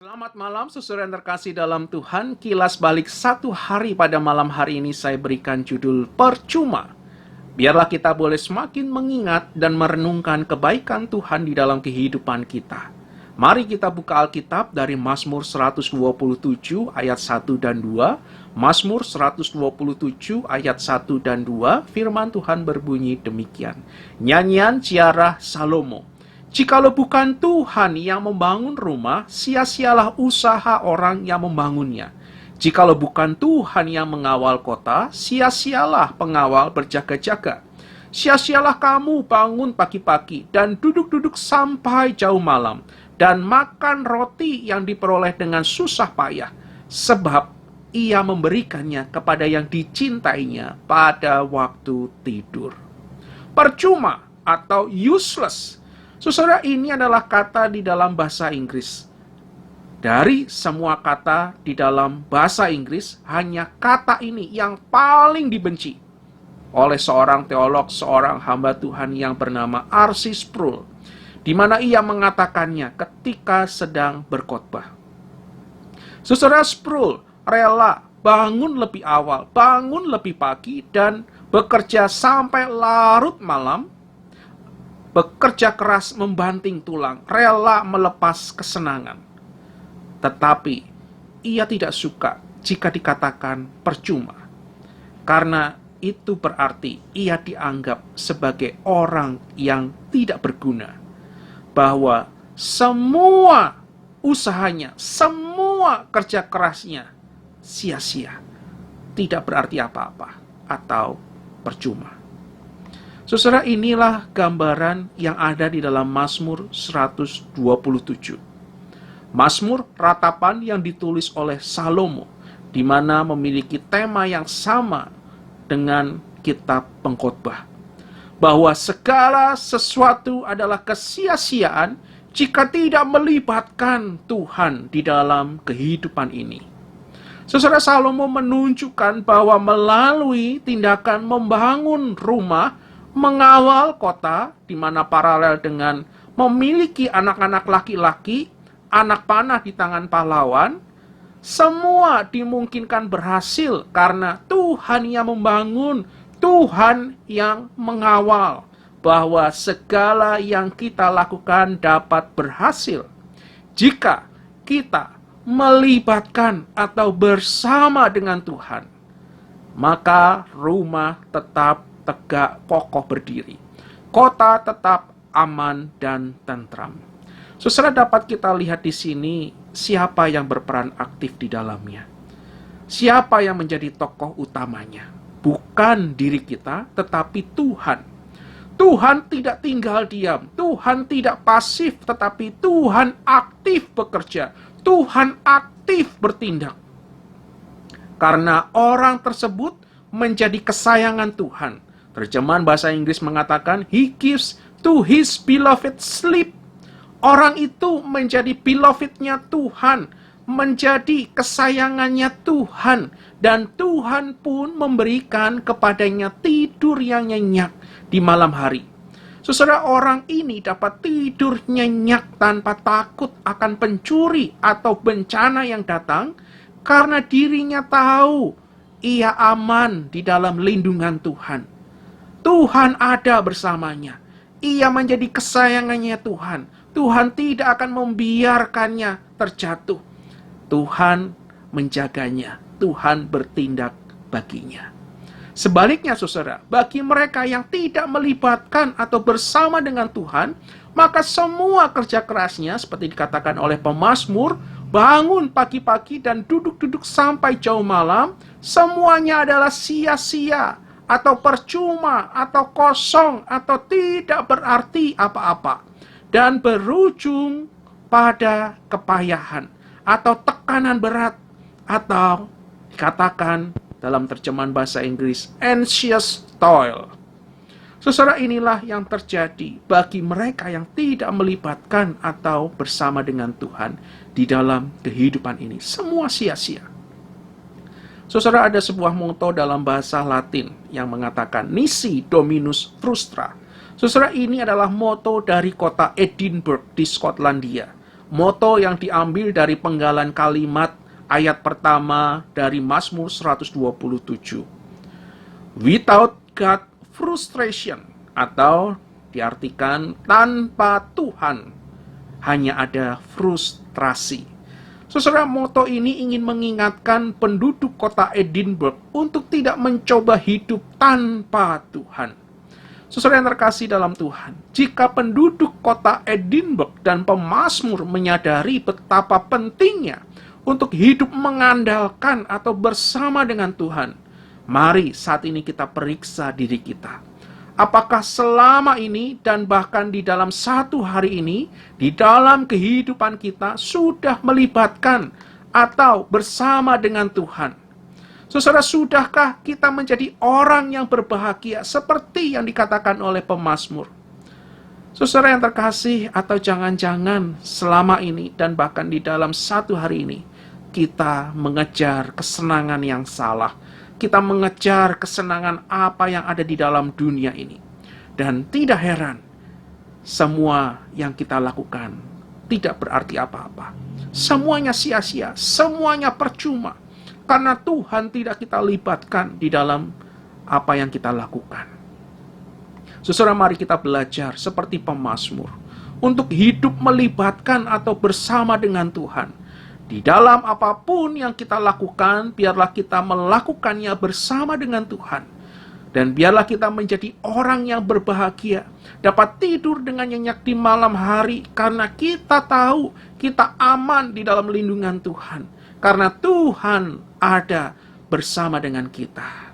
Selamat malam, saudara yang terkasih dalam Tuhan. Kilas balik satu hari pada malam hari ini saya berikan judul Percuma. Biarlah kita boleh semakin mengingat dan merenungkan kebaikan Tuhan di dalam kehidupan kita. Mari kita buka Alkitab dari Mazmur 127 ayat 1 dan 2. Mazmur 127 ayat 1 dan 2, firman Tuhan berbunyi demikian. Nyanyian Ziarah Salomo. Jikalau bukan Tuhan yang membangun rumah, sia-sialah usaha orang yang membangunnya. Jikalau bukan Tuhan yang mengawal kota, sia-sialah pengawal berjaga-jaga. Sia-sialah kamu bangun pagi-pagi dan duduk-duduk sampai jauh malam, dan makan roti yang diperoleh dengan susah payah, sebab ia memberikannya kepada yang dicintainya pada waktu tidur. Percuma atau useless. Saudara, ini adalah kata di dalam bahasa Inggris. Dari semua kata di dalam bahasa Inggris, hanya kata ini yang paling dibenci oleh seorang teolog, seorang hamba Tuhan yang bernama R.C. Sproul, di mana ia mengatakannya ketika sedang berkhotbah. Saudara, Sproul rela bangun lebih awal, bangun lebih pagi, dan bekerja sampai larut malam, bekerja keras membanting tulang, rela melepas kesenangan. Tetapi ia tidak suka jika dikatakan percuma, karena itu berarti ia dianggap sebagai orang yang tidak berguna, bahwa semua usahanya, semua kerja kerasnya sia-sia, tidak berarti apa-apa atau percuma. Saudara, inilah gambaran yang ada di dalam Mazmur 127. Mazmur ratapan yang ditulis oleh Salomo, di mana memiliki tema yang sama dengan kitab Pengkhotbah, bahwa segala sesuatu adalah kesia-siaan jika tidak melibatkan Tuhan di dalam kehidupan ini. Saudara, Salomo menunjukkan bahwa melalui tindakan membangun rumah, mengawal kota, di mana paralel dengan memiliki anak-anak laki-laki, anak panah di tangan pahlawan, semua dimungkinkan berhasil karena Tuhan yang membangun, Tuhan yang mengawal, bahwa segala yang kita lakukan dapat berhasil jika kita melibatkan atau bersama dengan Tuhan. Maka rumah tetap tegak kokoh berdiri, kota tetap aman dan tentram. Saudara, dapat kita lihat di sini siapa yang berperan aktif di dalamnya. Siapa yang menjadi tokoh utamanya? Bukan diri kita, tetapi Tuhan. Tuhan tidak tinggal diam, Tuhan tidak pasif, tetapi Tuhan aktif bekerja, Tuhan aktif bertindak. Karena orang tersebut menjadi kesayangan Tuhan. Terjemahan bahasa Inggris mengatakan, He gives to His beloved sleep. Orang itu menjadi belovednya Tuhan, menjadi kesayangannya Tuhan, dan Tuhan pun memberikan kepadanya tidur yang nyenyak di malam hari. Saudara, orang ini dapat tidur nyenyak tanpa takut akan pencuri atau bencana yang datang, karena dirinya tahu ia aman di dalam lindungan Tuhan. Tuhan ada bersamanya. Ia menjadi kesayangannya Tuhan. Tuhan tidak akan membiarkannya terjatuh. Tuhan menjaganya. Tuhan bertindak baginya. Sebaliknya, saudara, bagi mereka yang tidak melibatkan atau bersama dengan Tuhan, maka semua kerja kerasnya, seperti dikatakan oleh pemazmur, bangun pagi-pagi dan duduk-duduk sampai jauh malam, semuanya adalah sia-sia, atau percuma, atau kosong, atau tidak berarti apa-apa, dan berujung pada kepayahan, atau tekanan berat, atau dikatakan dalam terjemahan bahasa Inggris, anxious toil. Saudara, inilah yang terjadi bagi mereka yang tidak melibatkan atau bersama dengan Tuhan di dalam kehidupan ini. Semua sia-sia. Saudara, ada sebuah moto dalam bahasa Latin yang mengatakan nisi dominus frustra. Saudara, ini adalah moto dari kota Edinburgh di Skotlandia. moto yang diambil dari penggalan kalimat ayat pertama dari Mazmur 127. Without God, frustration, atau diartikan tanpa Tuhan hanya ada frustrasi. Saudara, moto ini ingin mengingatkan penduduk kota Edinburgh untuk tidak mencoba hidup tanpa Tuhan. Saudara yang terkasih dalam Tuhan, jika penduduk kota Edinburgh dan pemazmur menyadari betapa pentingnya untuk hidup mengandalkan atau bersama dengan Tuhan, mari saat ini kita periksa diri kita. Apakah selama ini dan bahkan di dalam satu hari ini, di dalam kehidupan kita sudah melibatkan atau bersama dengan Tuhan? Saudara, sudahkah kita menjadi orang yang berbahagia seperti yang dikatakan oleh pemazmur? Saudara yang terkasih, atau jangan-jangan selama ini dan bahkan di dalam satu hari ini, kita mengejar kesenangan yang salah. Kita mengejar kesenangan apa yang ada di dalam dunia ini. Dan tidak heran, semua yang kita lakukan tidak berarti apa-apa. Semuanya sia-sia, semuanya percuma. Karena Tuhan tidak kita libatkan di dalam apa yang kita lakukan. Saudara, mari kita belajar seperti pemazmur untuk hidup melibatkan atau bersama dengan Tuhan. Di dalam apapun yang kita lakukan, biarlah kita melakukannya bersama dengan Tuhan. Dan biarlah kita menjadi orang yang berbahagia, dapat tidur dengan nyenyak di malam hari, karena kita tahu kita aman di dalam lindungan Tuhan. Karena Tuhan ada bersama dengan kita.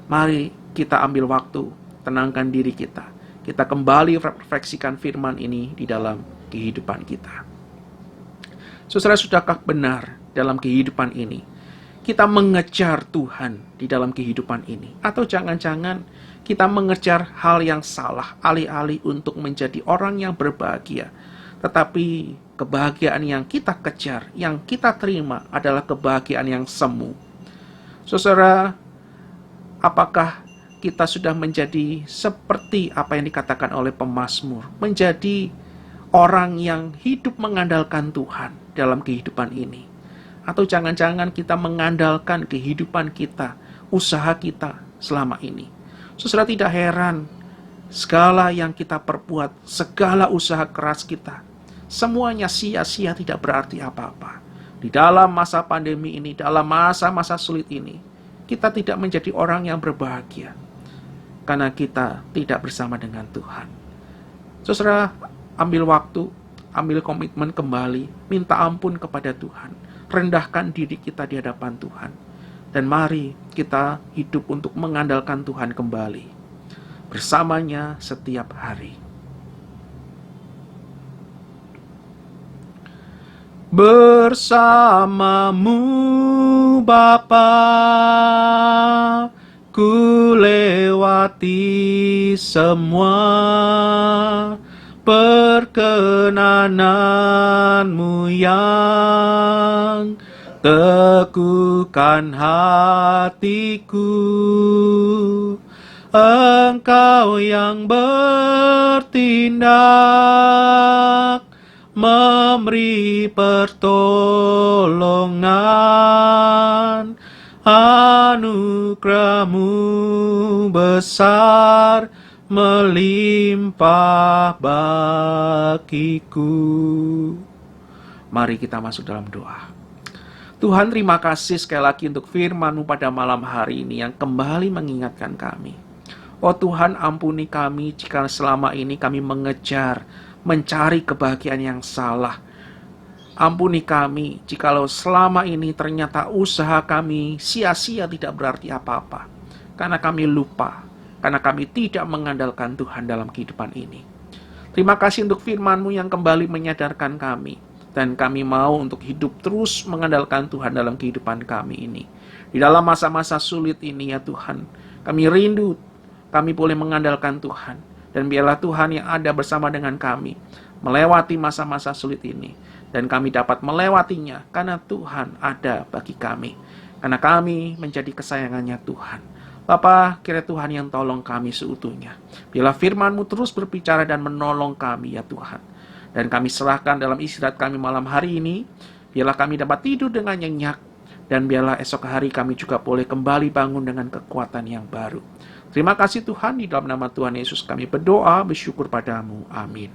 Mari kita ambil waktu, tenangkan diri kita. Kita kembali refleksikan firman ini di dalam kehidupan kita. Saudara, sudahkah benar dalam kehidupan ini kita mengejar Tuhan di dalam kehidupan ini? Atau jangan-jangan kita mengejar hal yang salah, alih-alih untuk menjadi orang yang berbahagia. Tetapi kebahagiaan yang kita kejar, yang kita terima adalah kebahagiaan yang semu. Saudara, apakah kita sudah menjadi seperti apa yang dikatakan oleh pemazmur? Menjadi orang yang hidup mengandalkan Tuhan dalam kehidupan ini. Atau jangan-jangan kita mengandalkan kehidupan kita, usaha kita selama ini. Saudara, tidak heran, segala yang kita perbuat, segala usaha keras kita, semuanya sia-sia, tidak berarti apa-apa. Di dalam masa pandemi ini, dalam masa-masa sulit ini, kita tidak menjadi orang yang berbahagia. Karena kita tidak bersama dengan Tuhan. Saudara, ambil waktu, ambil komitmen kembali, minta ampun kepada Tuhan, rendahkan diri kita di hadapan Tuhan, dan mari kita hidup untuk mengandalkan Tuhan kembali, bersamanya setiap hari. Bersamamu Bapa, ku lewati semua perkenananmu yang teguhkan hatiku. Engkau yang bertindak, memberi pertolongan, anugerah-Mu besar melimpah bagiku. Mari kita masuk dalam doa. Tuhan, terima kasih sekali lagi untuk firman-Mu pada malam hari ini yang kembali mengingatkan kami. Oh Tuhan, ampuni kami jika selama ini kami mengejar, mencari kebahagiaan yang salah. Ampuni kami jikalau selama ini ternyata usaha kami sia-sia, tidak berarti apa-apa. Karena kami lupa, karena kami tidak mengandalkan Tuhan dalam kehidupan ini. Terima kasih untuk firman-Mu yang kembali menyadarkan kami. Dan kami mau untuk hidup terus mengandalkan Tuhan dalam kehidupan kami ini. Di dalam masa-masa sulit ini ya Tuhan, kami rindu, kami boleh mengandalkan Tuhan. Dan biarlah Tuhan yang ada bersama dengan kami, melewati masa-masa sulit ini. Dan kami dapat melewatinya karena Tuhan ada bagi kami. Karena kami menjadi kesayangannya Tuhan. Bapa, kiranya Tuhan yang tolong kami seutuhnya. Biarlah firman-Mu terus berbicara dan menolong kami ya Tuhan. Dan kami serahkan dalam istirahat kami malam hari ini, biarlah kami dapat tidur dengan nyenyak, dan biarlah esok hari kami juga boleh kembali bangun dengan kekuatan yang baru. Terima kasih Tuhan, di dalam nama Tuhan Yesus kami berdoa, bersyukur padamu. Amin.